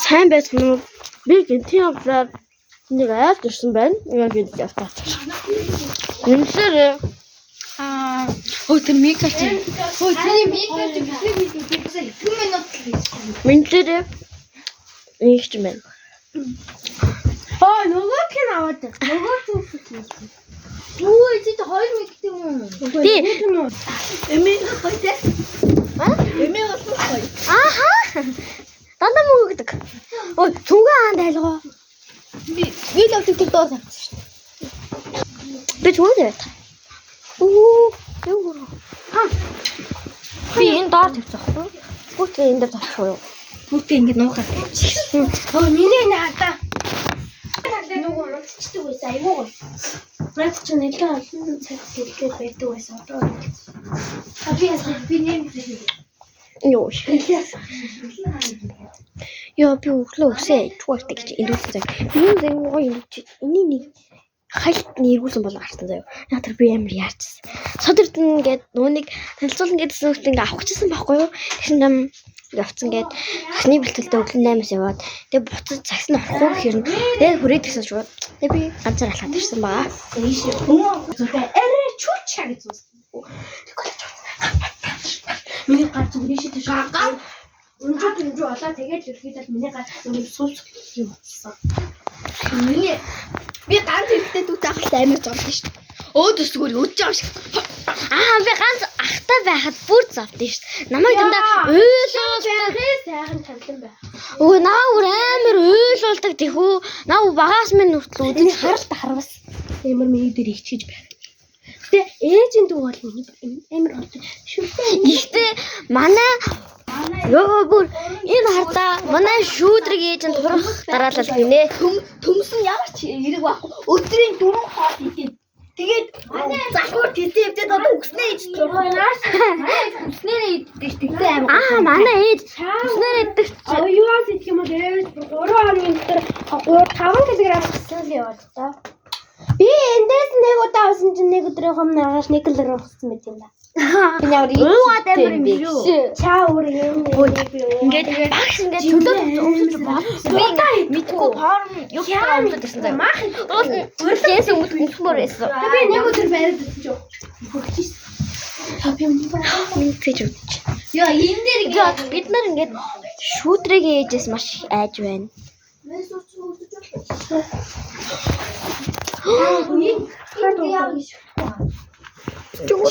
сайн байсан уу? Би гинтийн авлаа нэг айд ирсэн байна. Яг гэж явтаа. Үнсээр тэр микроч. Тэр микроч бисээ 2 минут л. Үнсээр ийч мэн. Нөгөөх нь аваад. Нөгөөх нь. Юу эцэд 2 минут юм. Тий. Эмээ хоёртэй. Эмээ бол хоёр. Ааха. Дандаа мөнгөдөг. Ой, цүнхэн хаанд айлгоо. Би л авдаг тэр доор тавьчихсан шүү дээ. Би цүнхэн тавьдаг. Юу гоо. Би энэ доор тавьчихсан. Бүгд энэ дээр тавьчих уу? Бүгд ингэ нуухад тавьчихсан. Миний наадаа. Талдаа нөгөө унтчихдаг байсан айгүй. Наад чи нэлээд олон цаг хэрэглээд байдаг байсан. Одоо би нэмсэн. Юу. Яа би өглөө өсөө чуурдаг гэж ирүүлсэн цаг. Ийм зэнгоо энийг нэг хальт нэргүүлсэн бол гарсан заяа. Яг тэр би амар яарчсан. Содорд ингээд нууник танилцуулна гэдсэн үгт ингээд авахчихсан байхгүй юу? Тэгсэн юм явцсан гээд эхний бэлтгэлдээ өглөө 8-аас яваад тэгээ буцаж цагс нь орохгүй гэхээр тэгээ хүрээд гисэн шууд. Тэгээ би ганцаар алхаад ирсэн баа. Арай чуучаа гэж үзсэн. Миний гар зүгний шидэ шаагаа. Өнжөө олаа тэгээд ерөөхдөө миний гар зүгний суус юм болсон. Би ганц ирэхдээ дүүтэй ахалтай амар зовлоо шүү дээ. Өөдөөс зүгээр өдөж байгаа шиг. Би ганц ахтай байхад бүр завдсан шүү дээ. Намайг дандаа уйлуулдаг. Сайхан тавлан байх. Өө наа бүр амар уйлуулдаг тэхүү. Наа багаас минь нүртэл Энийг үдэж харалт харвас. Ямар миний дээр ихчиж байх. Гэтэ ээжийн дүү бол амар болтой шүү дээ. Гэхдээ манай ёо бүр энэ хардаа манай шүүдрэг ээж нь турах дараалал гинэ. Төмс нь ямар ч эрэг байхгүй. Өдрийн 4 хоол идэв. Тэгээд залхуур тэлтэвдээд одоо үгснээ ээж турханаас үгснээрээ иддэг ш. Тэгтээ амар. Манай ээж үснээр иддэг. Оюуас идэх юм бол ээж 3 хоногийн дотор 5 кг өссөн л яваад та. Би эндээс нэг удаа усан чинь нэг өдрийн хом наагаш 1 кг өссөн байт юм да. Би ямар Уугаад амар юм шүү. Чаа өөр юм. Ингээд багш ингээд төлөө өмсөж болсон. Би ингээд мэдгүй хоорн юу өмсөж байсан заа. Мах Үрдээс өмсмөр байсан. би нэг өдөр байраад өссөн ч хөгжиж. Би Минь фэж үтч. Яа энэ дээр ингээд Бид нар ингээд шүүдрийн ээжээс маш их айж байна.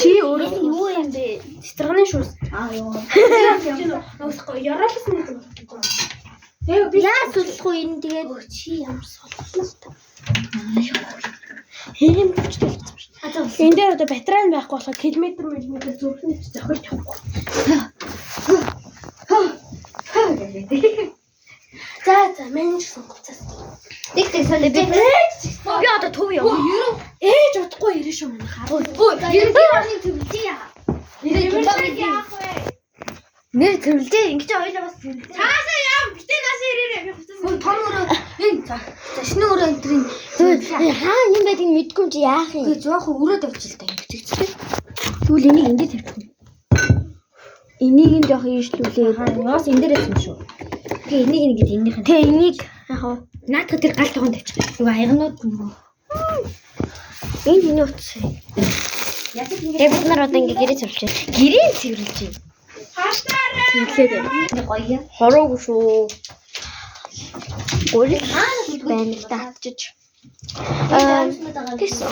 Чи өөрөө юу юм бэ? Цэцэрганы шүүс. Юу. Нөөсгөө яраалсан юм. Тэгээ би яа суллах уу энэ тэгээд чи ямар суллах хэм хүчтэй болсон шүү. Энэ дээр одоо батарей байхгүй болохоор километр зөвхөн зохиолч явахгүй. За мен ч сонгоцсон. Тэг солио би. Би одоо төв яв. Ээж удахгүй ирэн шүү манай хаа. Ерөнхийдөө төвлөж яа. Нэр төвлөдөө ингэж ойлоо бас төвлөдөө. Цаасаа яам битээ наасаа ирээрээ би хуцсан. Том өрөө энэ за шинэ өрөө энтрийн Хаа юм байдгийг мэдгүй чи яах юм? тэгээ жоохон өрөөд авчил та ингэ чигчтэй. Тэгвэл энийг ингэж тавьчих. Энийг нь жоох ийшлүүлээ. Яас энэ дээрээс юм шүү. Тэгээ энийг ингэж энийх нь. Тэ энийг яах вэ? Наадах тэр гал тоогонд тавьчих. Нөгөө аягнууд нөгөө. Энд энэ утас. Тэгээ бид нар одоо ингэ гэрээ цэвэрлж байна. Гэрээ цэвэрлж байна. Хаштаараа. Цэвэрлээд байна. Гоё. Хороогүй шүү. Гурил байна л татчих. Гэсэн.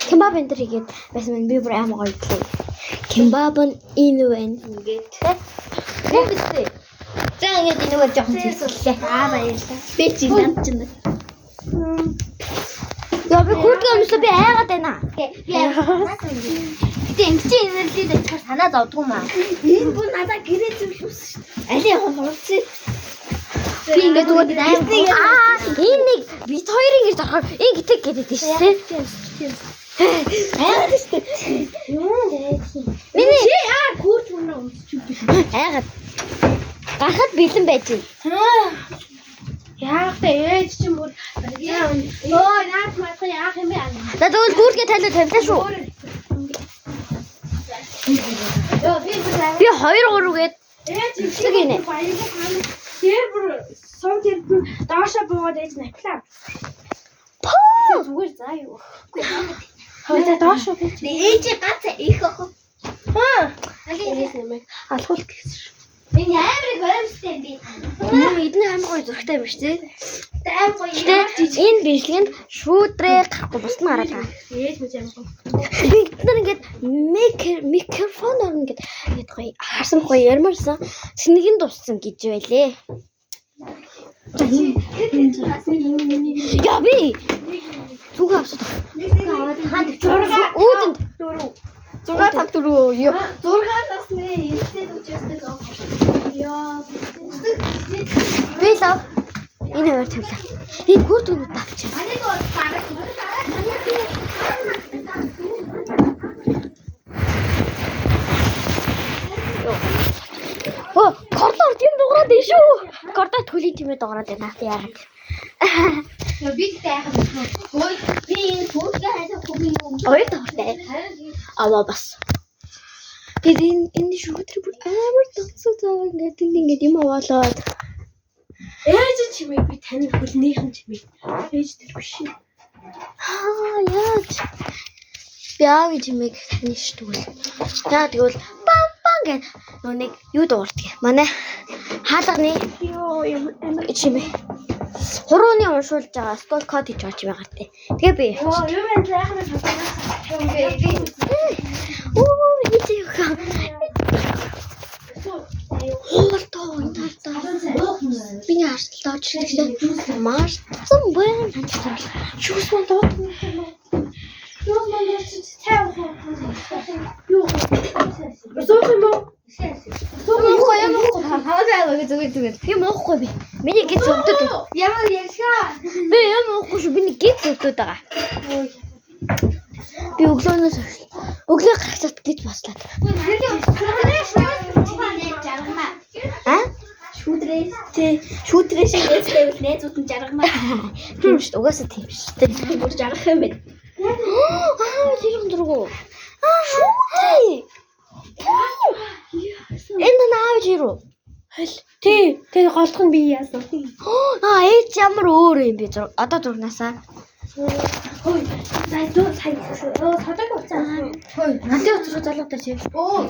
Кимбаб энэ төргээд байсан мэн би бүр амар гоё гэлээ. Кимбаб нь энэ байна. Ингээд. Тэгсэн. За ингээд энэгээр жоохон цэвэрлээ. Баярлалаа. Би чи намчин. Яа би хүрдэг юмсаа би айгаад байна. Би гэтээ ингэж энерги дэвчээр санаа зовдгоо маа. Энэ бүр надад гэрээ зөвлөсөн шүү дээ. Али хурцээ. Би ингээд зүгээр энэ нэг бит хоёр ингэж дарахаар гитэг гэдэг тийш тий. Айгаад шүү. Юу нэ? Миний Чи гүрч мөрөө өмсч. айгаад гарахад бэлэн байж байна. Яах вэ? Ээж чинь бүр наад матга яах юм бэ? За тэгвэл гүргээ тайлаа тавилаа шүү. Би 2 3 гээд ээж Тэг инэ. Тэр бүр сум тэр доошоо буугаад ээж наплаа. Поо. Зүгээр заа юу. Хөөе доошоо бич. Ээж гац их ах. Aalээс нэмээ. Алхуулт гэсэн. Энэ амар гоёмстэй би. Эдний амар гоё зургтай юм шүү дээ. Амар гоё. Гэтэ энэ бичлэгэнд шүүдрээ гарахгүй бус нь гараад байгаа. Ээж мэж амар гоё. Бид нар ингээд микрофоноор ингээд гоё харсан гоё ярмаарсан. Сэнгийн дууссан гэж байлээ. Яа би. Зүг авсад. Өөдөнд 654 ёо. 6-аас нэ эртээ үжигтэй гоо. Яа. Би лав. Энэ өөр тавлаа. Энэ бүр түнүүд авчих. Аниг бол барах. Оо, кордор тийм дуурайд дээ шүү. Кордор төлийн тиймээ дуурайд байна. Яагаад? Би тайхад хөөе би энэ бүгдээ хайсахгүй би юм. Ой тавтай. Аваа бас. Тэгээд энэ шүүтрэ бүр амар тонцоо ингээд ингээд юм аваалаад. Ээж чимээ би таны хөлнийхэн чимээ. Ээж тэр биш. Яаж? Би аав чимээг таны штүгэл. Яа тэгвэл бам гэх нүг юу дуурдаг. Манай хаалганы ёо юм амар чимээ. Хурууны уншуулж байгаа стол код хийж байгаа ч байгаа те. Тэгээ би. Оо юу вэ сайхнаас Юм бэ. Оо ийм хаа. Хоолтой унтаа. Миний арслаа очихлаа. Марцсан байна. шүүс мөн доо. Юу мөн цаа. Юу. Суух юм уу? Муухгүй юм уу? Хаваа зүгээр. Би муухгүй би. Миний гиз өвдөд. Ямар ярьшаа. Би юм муухгүй шүү. Миний гиз өвдөд байгаа. Би өглөөнөөс өглөө гарахад гиз бослоо. Шүүдрээ шиг нэзтэй найзууд нь жаргамаа. Тийм шүү. Угаасаа тийм шүү. Бүр жаргах юм байна. Тэр дургу. Шүүтрээ. Энэ наавч ирүү. Тий, тэгээ голдох нь би яасан. Ээж ямар өөр юм бэ? Одоо зурнаасаа. Хөөе. Сая дөө сая. Оо садаг уцаа. Хөөе, надад уцруу залуутай чи. Оо,